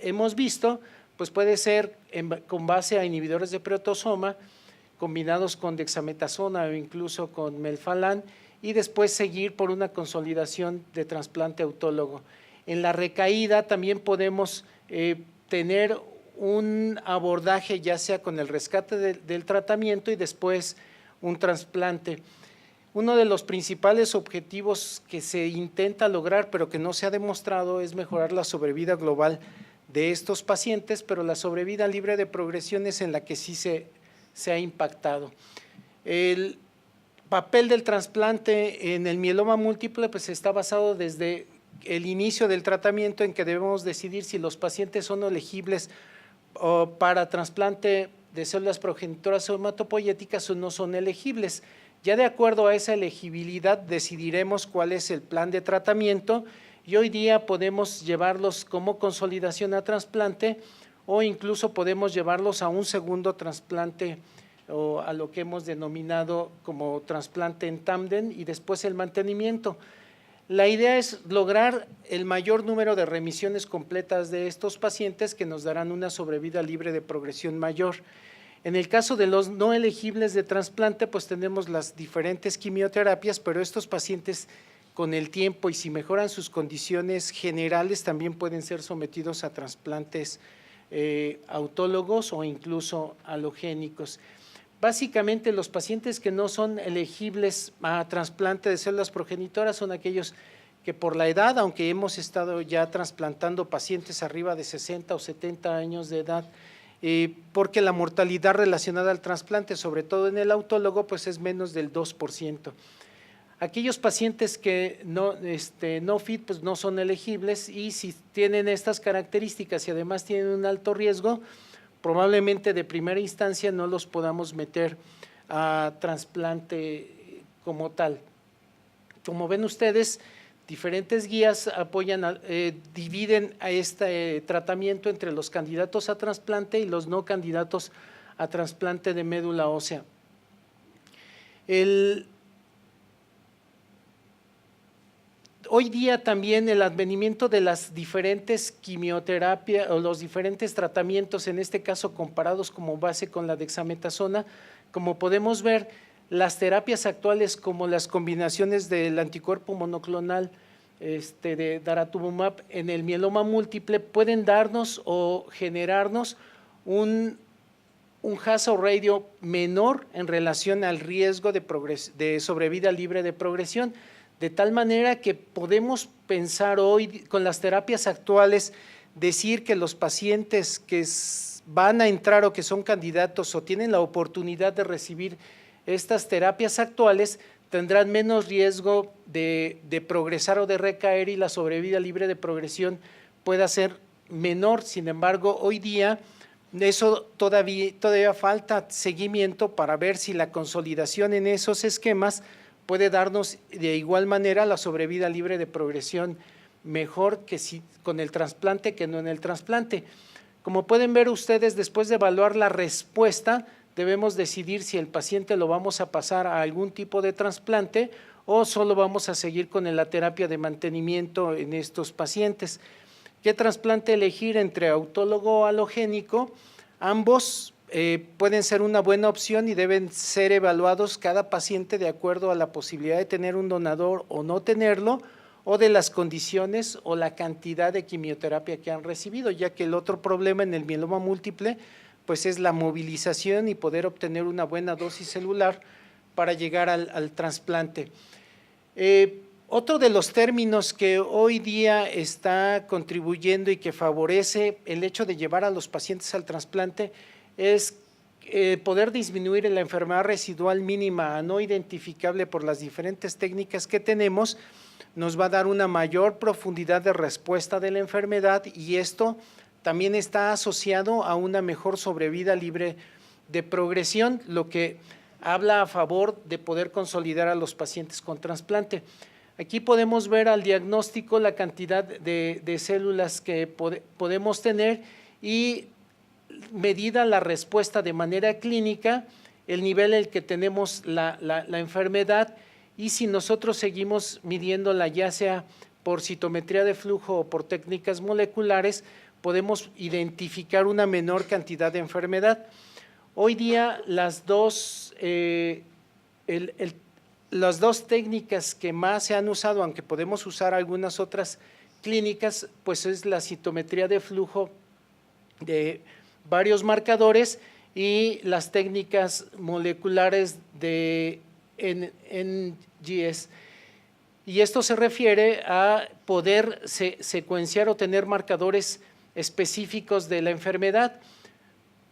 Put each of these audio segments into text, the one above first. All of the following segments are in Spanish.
hemos visto, pues puede ser con base a inhibidores de proteasoma, combinados con dexametasona o incluso con melphalan, y después seguir por una consolidación de trasplante autólogo. En la recaída también podemos tener un abordaje ya sea con el rescate del tratamiento y después un trasplante. Uno de los principales objetivos que se intenta lograr, pero que no se ha demostrado, es mejorar la sobrevida global de estos pacientes, pero la sobrevida libre de progresión es en la que sí se ha impactado. El papel del trasplante en el mieloma múltiple pues está basado desde el inicio del tratamiento, en que debemos decidir si los pacientes son elegibles para trasplante de células progenitoras hematopoyéticas o no son elegibles. Ya de acuerdo a esa elegibilidad decidiremos cuál es el plan de tratamiento, y hoy día podemos llevarlos como consolidación a trasplante o incluso podemos llevarlos a un segundo trasplante o a lo que hemos denominado como trasplante en tándem y después el mantenimiento. La idea es lograr el mayor número de remisiones completas de estos pacientes que nos darán una sobrevida libre de progresión mayor. En el caso de los no elegibles de trasplante, pues tenemos las diferentes quimioterapias, pero estos pacientes con el tiempo y si mejoran sus condiciones generales también pueden ser sometidos a trasplantes autólogos o incluso halogénicos. Básicamente los pacientes que no son elegibles a trasplante de células progenitoras son aquellos que por la edad, aunque hemos estado ya trasplantando pacientes arriba de 60 o 70 años de edad, porque la mortalidad relacionada al trasplante, sobre todo en el autólogo, pues es menos del 2%. Aquellos pacientes que no fit, pues no son elegibles, y si tienen estas características y además tienen un alto riesgo, probablemente de primera instancia no los podamos meter a trasplante como tal. Como ven ustedes, diferentes guías dividen a este tratamiento entre los candidatos a trasplante y los no candidatos a trasplante de médula ósea. Hoy día también el advenimiento de las diferentes quimioterapias o los diferentes tratamientos, en este caso comparados como base con la dexametasona, como podemos ver, las terapias actuales como las combinaciones del anticuerpo monoclonal de daratumumab en el mieloma múltiple pueden darnos o generarnos un hazard ratio menor en relación al riesgo de sobrevida libre de progresión, de tal manera que podemos pensar hoy con las terapias actuales, decir que los pacientes que van a entrar o que son candidatos o tienen la oportunidad de recibir estas terapias actuales tendrán menos riesgo de progresar o de recaer y la sobrevida libre de progresión pueda ser menor. Sin embargo, hoy día eso todavía falta seguimiento para ver si la consolidación en esos esquemas puede darnos de igual manera la sobrevida libre de progresión mejor que si con el trasplante que no en el trasplante. Como pueden ver ustedes, después de evaluar la respuesta, debemos decidir si el paciente lo vamos a pasar a algún tipo de trasplante o solo vamos a seguir con la terapia de mantenimiento en estos pacientes. ¿Qué trasplante elegir entre autólogo o halogénico? Ambos pueden ser una buena opción y deben ser evaluados cada paciente de acuerdo a la posibilidad de tener un donador o no tenerlo, o de las condiciones o la cantidad de quimioterapia que han recibido, ya que el otro problema en el mieloma múltiple pues es la movilización y poder obtener una buena dosis celular para llegar al trasplante. Otro de los términos que hoy día está contribuyendo y que favorece el hecho de llevar a los pacientes al trasplante es poder disminuir la enfermedad residual mínima no identificable por las diferentes técnicas que tenemos, nos va a dar una mayor profundidad de respuesta de la enfermedad, y esto también está asociado a una mejor sobrevida libre de progresión, lo que habla a favor de poder consolidar a los pacientes con trasplante. Aquí podemos ver al diagnóstico la cantidad de células que podemos tener y medida la respuesta de manera clínica, el nivel en el que tenemos la enfermedad, y si nosotros seguimos midiéndola ya sea por citometría de flujo o por técnicas moleculares, podemos identificar una menor cantidad de enfermedad. Hoy día las dos técnicas que más se han usado, aunque podemos usar algunas otras clínicas, pues es la citometría de flujo de varios marcadores y las técnicas moleculares de NGS. Y esto se refiere a poder secuenciar o tener marcadores específicos de la enfermedad.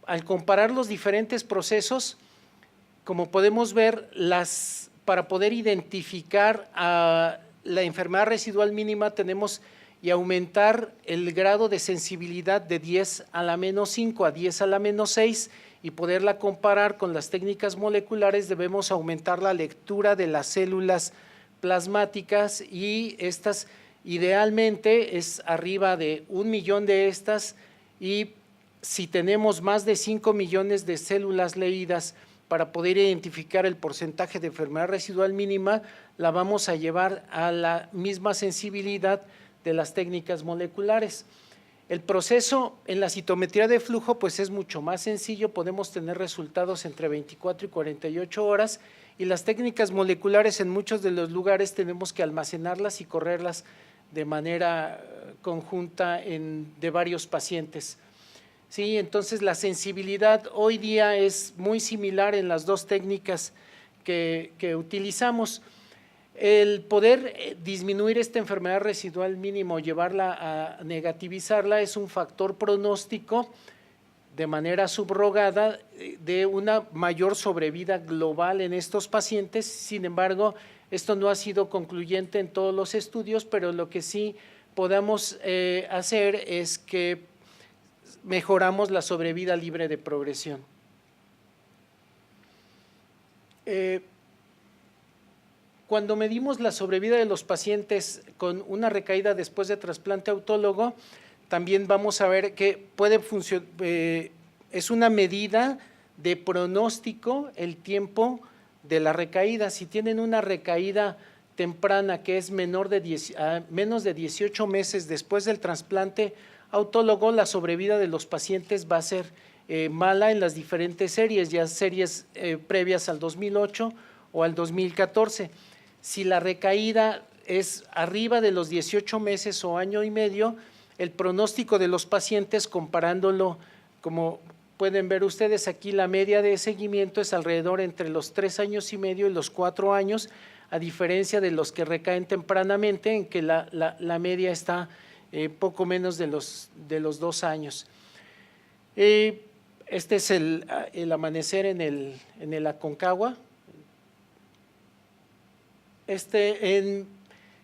Al comparar los diferentes procesos, como podemos ver, para poder identificar a la enfermedad residual mínima tenemos y aumentar el grado de sensibilidad de 10 a la menos 5 a 10 a la menos 6 y poderla comparar con las técnicas moleculares. Debemos aumentar la lectura de las células plasmáticas y estas idealmente es arriba de 1 millón de estas, y si tenemos más de 5 millones de células leídas para poder identificar el porcentaje de enfermedad residual mínima, la vamos a llevar a la misma sensibilidad de las técnicas moleculares. El proceso en la citometría de flujo pues es mucho más sencillo, podemos tener resultados entre 24 y 48 horas, y las técnicas moleculares en muchos de los lugares tenemos que almacenarlas y correrlas de manera conjunta de varios pacientes. Sí, entonces la sensibilidad hoy día es muy similar en las dos técnicas que utilizamos. El poder disminuir esta enfermedad residual mínimo, llevarla a negativizarla, es un factor pronóstico de manera subrogada de una mayor sobrevida global en estos pacientes. Sin embargo, esto no ha sido concluyente en todos los estudios, pero lo que sí podemos hacer es que mejoramos la sobrevida libre de progresión. Cuando medimos la sobrevida de los pacientes con una recaída después de trasplante autólogo, también vamos a ver que puede funcionar, es una medida de pronóstico el tiempo de la recaída. Si tienen una recaída temprana que es menos de 18 meses después del trasplante autólogo, la sobrevida de los pacientes va a ser mala en las diferentes series, ya series previas al 2008 o al 2014. Si la recaída es arriba de los 18 meses o año y medio, el pronóstico de los pacientes, comparándolo, como pueden ver ustedes aquí, la media de seguimiento es alrededor entre los 3 años y medio y los 4 años, a diferencia de los que recaen tempranamente, en que la media está poco menos de los 2 años. Este es el amanecer en el Aconcagua.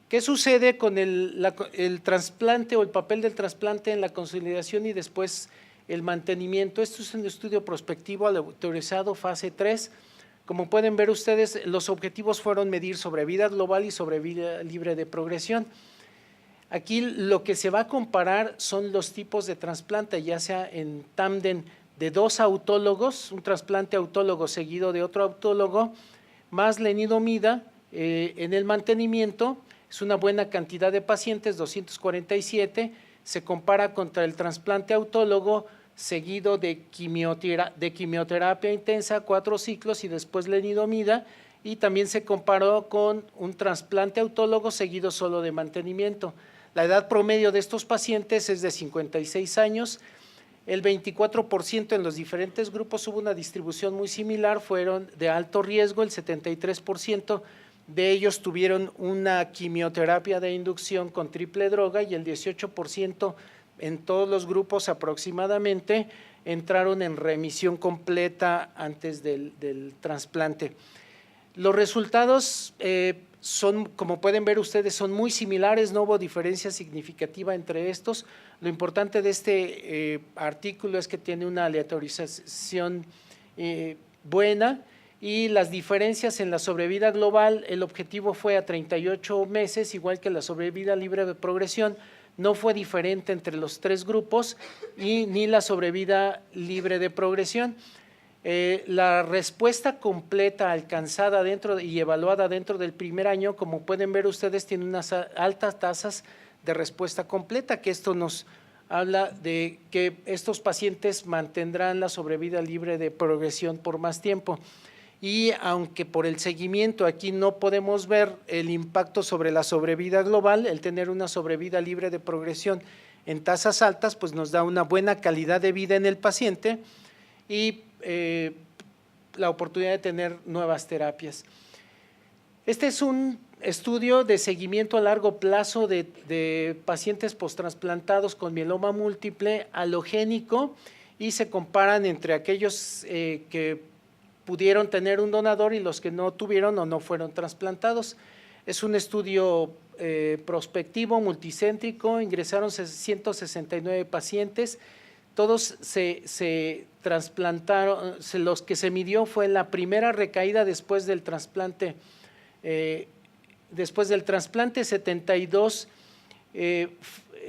¿Qué sucede con el trasplante o el papel del trasplante en la consolidación y después el mantenimiento? Esto es un estudio prospectivo autorizado fase 3. Como pueden ver ustedes, los objetivos fueron medir sobrevida global y sobrevida libre de progresión. Aquí lo que se va a comparar son los tipos de trasplante, ya sea en tándem de 2 autólogos, un trasplante autólogo seguido de otro autólogo, más lenalidomida. En el mantenimiento es una buena cantidad de pacientes, 247, se compara contra el trasplante autólogo seguido de quimioterapia intensa, 4 ciclos y después lenalidomida, y también se comparó con un trasplante autólogo seguido solo de mantenimiento. La edad promedio de estos pacientes es de 56 años, el 24% en los diferentes grupos hubo una distribución muy similar, fueron de alto riesgo, el 73% de ellos tuvieron una quimioterapia de inducción con triple droga y el 18% en todos los grupos aproximadamente entraron en remisión completa antes del trasplante. Los resultados son, como pueden ver ustedes, son muy similares, no hubo diferencia significativa entre estos. Lo importante de este artículo es que tiene una aleatorización buena, y las diferencias en la sobrevida global, el objetivo fue a 38 meses, igual que la sobrevida libre de progresión, no fue diferente entre los 3 grupos ni la sobrevida libre de progresión. La respuesta completa alcanzada dentro y evaluada dentro del primer año, como pueden ver ustedes, tiene unas altas tasas de respuesta completa, que esto nos habla de que estos pacientes mantendrán la sobrevida libre de progresión por más tiempo. Y aunque por el seguimiento aquí no podemos ver el impacto sobre la sobrevida global, el tener una sobrevida libre de progresión en tasas altas, pues nos da una buena calidad de vida en el paciente y la oportunidad de tener nuevas terapias. Este es un estudio de seguimiento a largo plazo de pacientes posttransplantados con mieloma múltiple alogénico y se comparan entre aquellos que pudieron tener un donador y los que no tuvieron o no fueron trasplantados. Es un estudio prospectivo, multicéntrico, ingresaron 169 pacientes, todos se trasplantaron, los que se midió fue la primera recaída después del trasplante. Después del trasplante 72,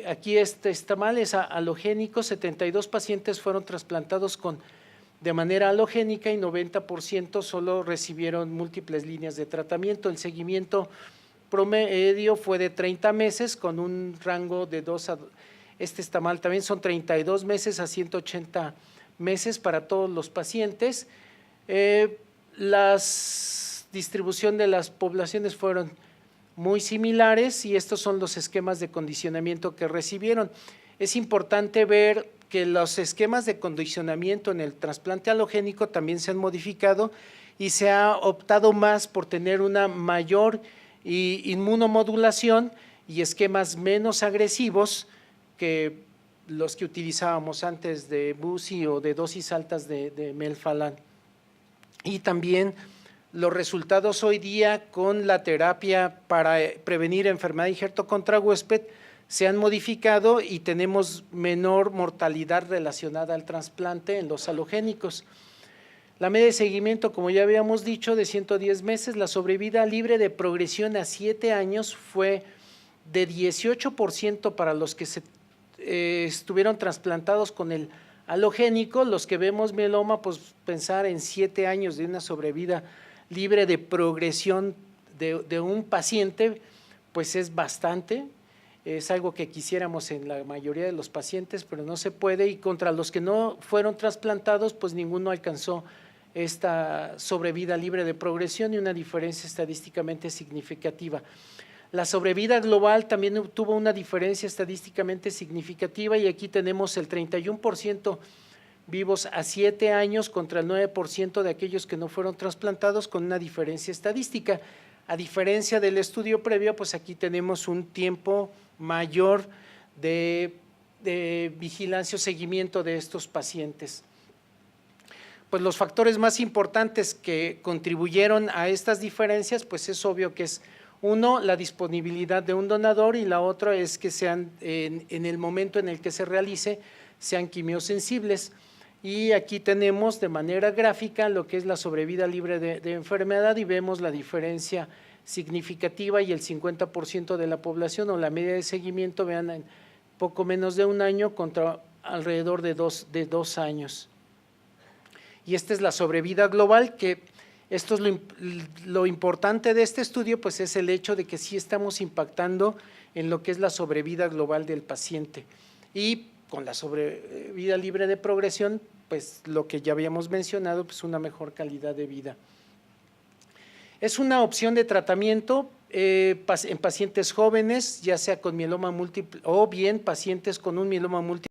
aquí está mal, es halogénico, 72 pacientes fueron trasplantados de manera halogénica y 90% solo recibieron múltiples líneas de tratamiento. El seguimiento promedio fue de 30 meses con un rango de 2 a… Este está mal también, son 32 meses a 180 meses para todos los pacientes. La distribución de las poblaciones fueron muy similares y estos son los esquemas de condicionamiento que recibieron. Es importante ver que los esquemas de condicionamiento en el trasplante halogénico también se han modificado y se ha optado más por tener una mayor inmunomodulación y esquemas menos agresivos que los que utilizábamos antes de BUSI o de dosis altas de melphalan. Y también los resultados hoy día con la terapia para prevenir enfermedad injerto contra huésped se han modificado y tenemos menor mortalidad relacionada al trasplante en los halogénicos. La media de seguimiento, como ya habíamos dicho, de 110 meses, la sobrevida libre de progresión a 7 años fue de 18% para los que estuvieron trasplantados con el halogénico. Los que vemos mieloma, pues pensar en 7 años de una sobrevida libre de progresión de un paciente, pues es bastante. Es algo que quisiéramos en la mayoría de los pacientes, pero no se puede, y contra los que no fueron trasplantados, pues ninguno alcanzó esta sobrevida libre de progresión y una diferencia estadísticamente significativa. La sobrevida global también tuvo una diferencia estadísticamente significativa y aquí tenemos el 31% vivos a 7 años contra el 9% de aquellos que no fueron trasplantados, con una diferencia estadística. A diferencia del estudio previo, pues aquí tenemos un tiempo mayor de vigilancia o seguimiento de estos pacientes. Pues los factores más importantes que contribuyeron a estas diferencias, pues es obvio que es uno, la disponibilidad de un donador, y la otra es que sean en el momento en el que se realice, sean quimiosensibles. Y aquí tenemos de manera gráfica lo que es la sobrevida libre de enfermedad y vemos la diferencia significativa y el 50% de la población o la media de seguimiento, vean, en poco menos de un año contra alrededor de dos años. Y esta es la sobrevida global, que esto es lo importante de este estudio, pues es el hecho de que sí estamos impactando en lo que es la sobrevida global del paciente. Y con la sobrevida libre de progresión, pues lo que ya habíamos mencionado, pues una mejor calidad de vida. Es una opción de tratamiento en pacientes jóvenes, ya sea con mieloma múltiple o bien pacientes con un mieloma múltiple